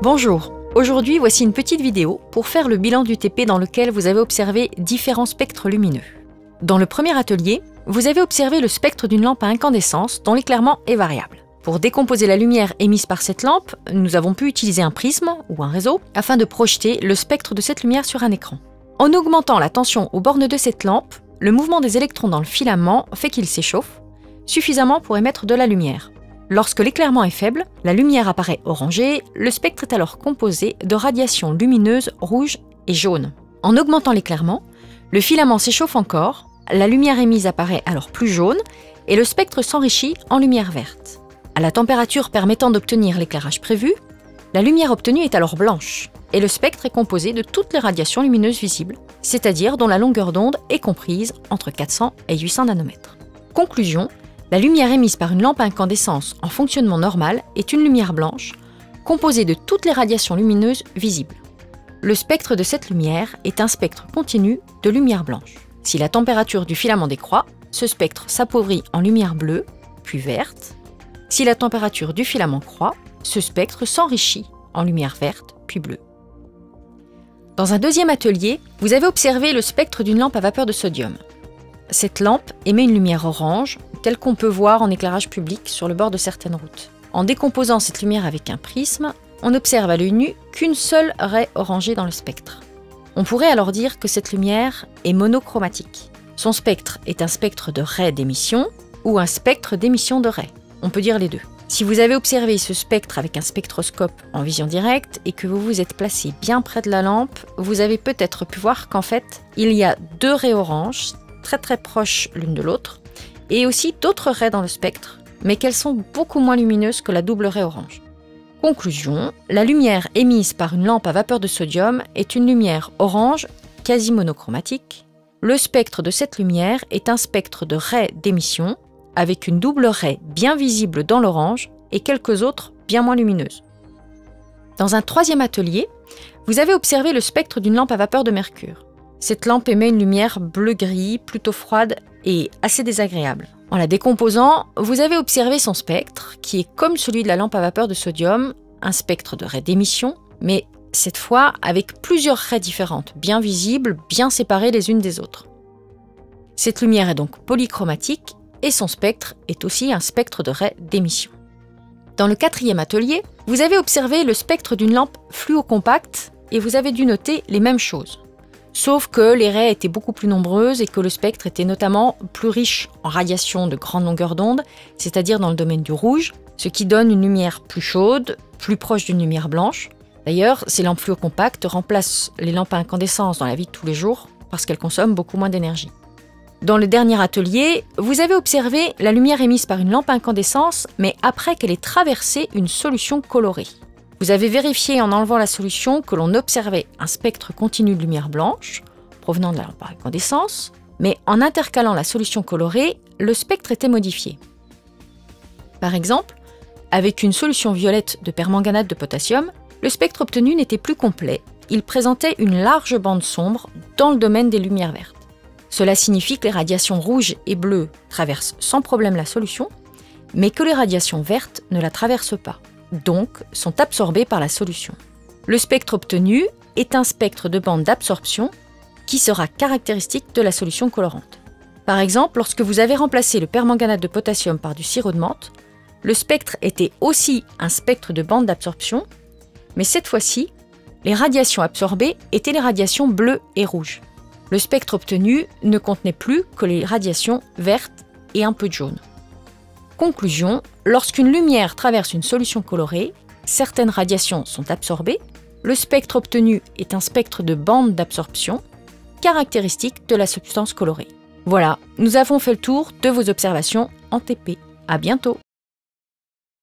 Bonjour, aujourd'hui voici une petite vidéo pour faire le bilan du TP dans lequel vous avez observé différents spectres lumineux. Dans le premier atelier, vous avez observé le spectre d'une lampe à incandescence dont l'éclairement est variable. Pour décomposer la lumière émise par cette lampe, nous avons pu utiliser un prisme ou un réseau afin de projeter le spectre de cette lumière sur un écran. En augmentant la tension aux bornes de cette lampe, le mouvement des électrons dans le filament fait qu'il s'échauffe suffisamment pour émettre de la lumière. Lorsque l'éclairement est faible, la lumière apparaît orangée, le spectre est alors composé de radiations lumineuses rouges et jaunes. En augmentant l'éclairement, le filament s'échauffe encore, la lumière émise apparaît alors plus jaune et le spectre s'enrichit en lumière verte. À la température permettant d'obtenir l'éclairage prévu, la lumière obtenue est alors blanche et le spectre est composé de toutes les radiations lumineuses visibles, c'est-à-dire dont la longueur d'onde est comprise entre 400 et 800 nanomètres. Conclusion, la lumière émise par une lampe à incandescence en fonctionnement normal est une lumière blanche, composée de toutes les radiations lumineuses visibles. Le spectre de cette lumière est un spectre continu de lumière blanche. Si la température du filament décroît, ce spectre s'appauvrit en lumière bleue, puis verte. Si la température du filament croît, ce spectre s'enrichit en lumière verte, puis bleue. Dans un deuxième atelier, vous avez observé le spectre d'une lampe à vapeur de sodium. Cette lampe émet une lumière orange, telle qu'on peut voir en éclairage public sur le bord de certaines routes. En décomposant cette lumière avec un prisme, on observe à l'œil nu qu'une seule raie orangée dans le spectre. On pourrait alors dire que cette lumière est monochromatique. Son spectre est un spectre de raies d'émission ou un spectre d'émission de raies. On peut dire les deux. Si vous avez observé ce spectre avec un spectroscope en vision directe et que vous vous êtes placé bien près de la lampe, vous avez peut-être pu voir qu'en fait, il y a deux raies oranges très proches l'une de l'autre, et aussi d'autres raies dans le spectre, mais qu'elles sont beaucoup moins lumineuses que la double raie orange. Conclusion, la lumière émise par une lampe à vapeur de sodium est une lumière orange, quasi monochromatique. Le spectre de cette lumière est un spectre de raies d'émission, avec une double raie bien visible dans l'orange et quelques autres bien moins lumineuses. Dans un troisième atelier, vous avez observé le spectre d'une lampe à vapeur de mercure. Cette lampe émet une lumière bleu-gris, plutôt froide et assez désagréable. En la décomposant, vous avez observé son spectre, qui est comme celui de la lampe à vapeur de sodium, un spectre de raies d'émission, mais cette fois avec plusieurs raies différentes, bien visibles, bien séparées les unes des autres. Cette lumière est donc polychromatique et son spectre est aussi un spectre de raies d'émission. Dans le quatrième atelier, vous avez observé le spectre d'une lampe fluocompacte et vous avez dû noter les mêmes choses. Sauf que les raies étaient beaucoup plus nombreuses et que le spectre était notamment plus riche en radiations de grande longueur d'onde, c'est-à-dire dans le domaine du rouge, ce qui donne une lumière plus chaude, plus proche d'une lumière blanche. D'ailleurs, ces lampes fluocompactes remplacent les lampes à incandescence dans la vie de tous les jours parce qu'elles consomment beaucoup moins d'énergie. Dans le dernier atelier, vous avez observé la lumière émise par une lampe à incandescence, mais après qu'elle ait traversé une solution colorée. Vous avez vérifié en enlevant la solution que l'on observait un spectre continu de lumière blanche, provenant de la lampe à incandescence, mais en intercalant la solution colorée, le spectre était modifié. Par exemple, avec une solution violette de permanganate de potassium, le spectre obtenu n'était plus complet, il présentait une large bande sombre dans le domaine des lumières vertes. Cela signifie que les radiations rouges et bleues traversent sans problème la solution, mais que les radiations vertes ne la traversent pas, donc sont absorbées par la solution. Le spectre obtenu est un spectre de bande d'absorption qui sera caractéristique de la solution colorante. Par exemple, lorsque vous avez remplacé le permanganate de potassium par du sirop de menthe, le spectre était aussi un spectre de bande d'absorption, mais cette fois-ci, les radiations absorbées étaient les radiations bleues et rouges. Le spectre obtenu ne contenait plus que les radiations vertes et un peu de jaune. Conclusion, lorsqu'une lumière traverse une solution colorée, certaines radiations sont absorbées, le spectre obtenu est un spectre de bande d'absorption, caractéristique de la substance colorée. Voilà, nous avons fait le tour de vos observations en TP. À bientôt!